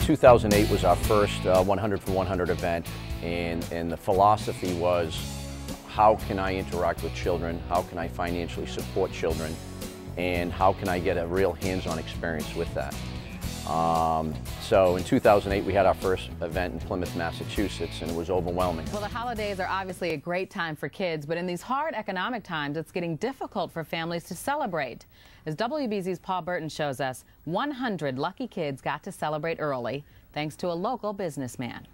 2008 was our first 100 for 100 event, and the philosophy was, how can I interact with children, how can I financially support children, and how can I get a real hands-on experience with that. So in 2008 we had our first event in Plymouth, Massachusetts, and it was overwhelming. Well, the holidays are obviously a great time for kids, but in these hard economic times it's getting difficult for families to celebrate. As WBZ's Paul Burton shows us, 100 lucky kids got to celebrate early thanks to a local businessman.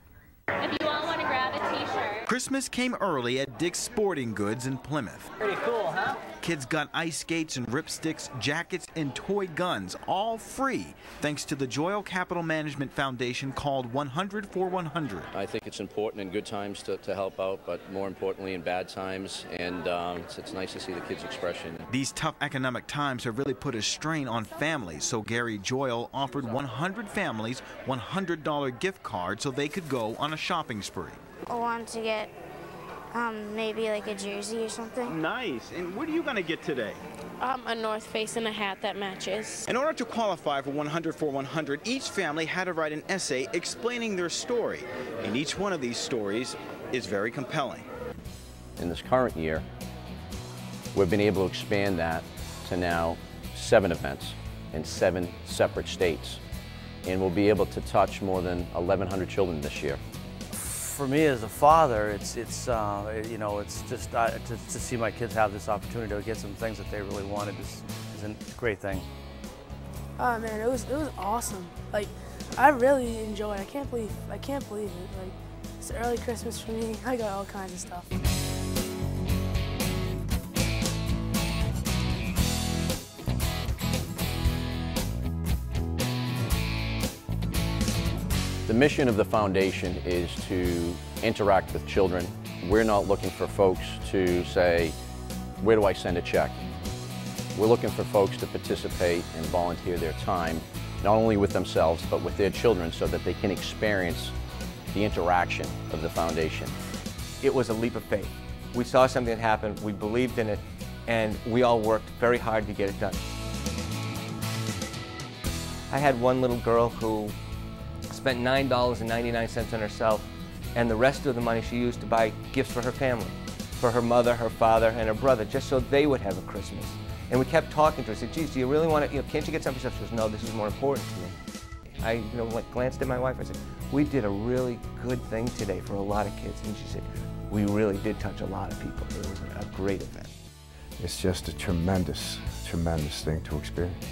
If you all want to grab a t-shirt. Christmas came early at Dick's Sporting Goods in Plymouth. Pretty cool, huh? Kids got ice skates and ripsticks, jackets and toy guns, all free, thanks to the Joyle Capital Management Foundation called 100 for 100. I think it's important in good times to help out, but more importantly in bad times, and it's nice to see the kids' expression. These tough economic times have really put a strain on families, so Gary Joyle offered 100 families $100 gift cards so they could go on a shopping spree. I wanted to get maybe like a jersey or something. Nice. And what are you going to get today? A North Face and a hat that matches. In order to qualify for 100 for 100, each family had to write an essay explaining their story. And each one of these stories is very compelling. In this current year, we've been able to expand that to now 7 events in 7 separate states. And we'll be able to touch more than 1,100 children this year. For me as a father, it's you know, it's just to see my kids have this opportunity to get some things that they really wanted is a great thing. Oh man, it was awesome. Like, I really enjoyed it. I can't believe it. Like, it's early Christmas for me. I got all kinds of stuff. The mission of the foundation is to interact with children. We're not looking for folks to say, where do I send a check? We're looking for folks to participate and volunteer their time, not only with themselves, but with their children, so that they can experience the interaction of the foundation. It was a leap of faith. We saw something that happened, we believed in it, and we all worked very hard to get it done. I had one little girl who spent $9.99 on herself, and the rest of the money she used to buy gifts for her family, for her mother, her father, and her brother, just so they would have a Christmas. And we kept talking to her. I said, geez, do you really want to, can't you get something for yourself? She goes, no, this is more important to me. I glanced at my wife, I said, we did a really good thing today for a lot of kids. And she said, we really did touch a lot of people. It was a great event. It's just a tremendous, tremendous thing to experience.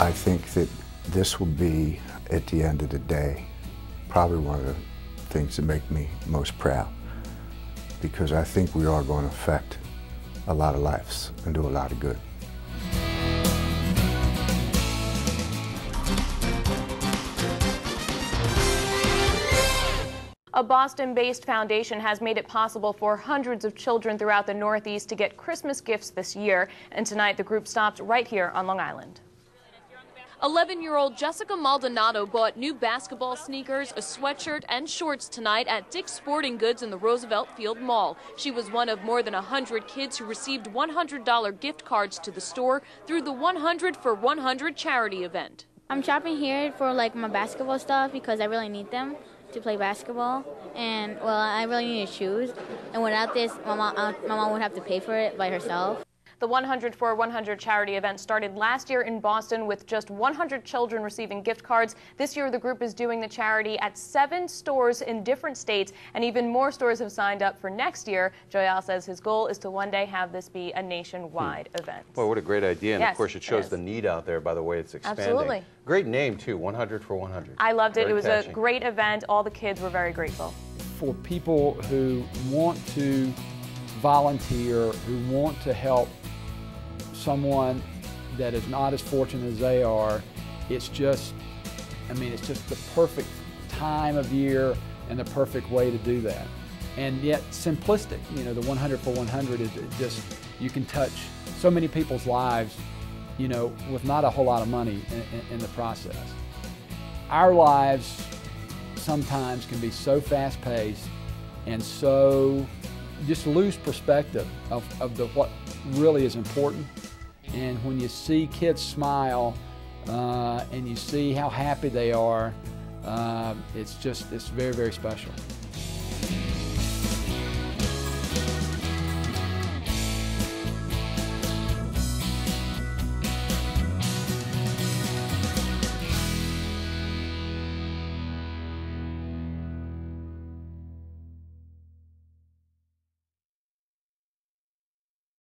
I think that this will be, at the end of the day, probably one of the things that make me most proud, because I think we are going to affect a lot of lives and do a lot of good. A Boston-based foundation has made it possible for hundreds of children throughout the Northeast to get Christmas gifts this year, and tonight the group stopped right here on Long Island. 11-year-old Jessica Maldonado bought new basketball sneakers, a sweatshirt, and shorts tonight at Dick's Sporting Goods in the Roosevelt Field Mall. She was one of more than 100 kids who received $100 gift cards to the store through the 100 for 100 charity event. I'm shopping here for like my basketball stuff because I really need them to play basketball, and well, I really need shoes. And without this, my mom would have to pay for it by herself. The 100 for 100 charity event started last year in Boston with just 100 children receiving gift cards. This year the group is doing the charity at 7 stores in different states, and even more stores have signed up for next year. Joyle says his goal is to one day have this be a nationwide event. Boy, what a great idea, and yes, of course it shows the need out there by the way it's expanding. Absolutely. Great name too, 100 for 100. I loved it. Very It was catchy. a great event. All the kids were very grateful. For people who want to volunteer, who want to help someone that is not as fortunate as they are, it's just, I mean, it's just the perfect time of year and the perfect way to do that. And yet simplistic, you know, the 100 for 100 is just, you can touch so many people's lives, you know, with not a whole lot of money in the process. Our lives sometimes can be so fast-paced and so just lose perspective of what really is important. And when you see kids smile and you see how happy they are, it's very, very special.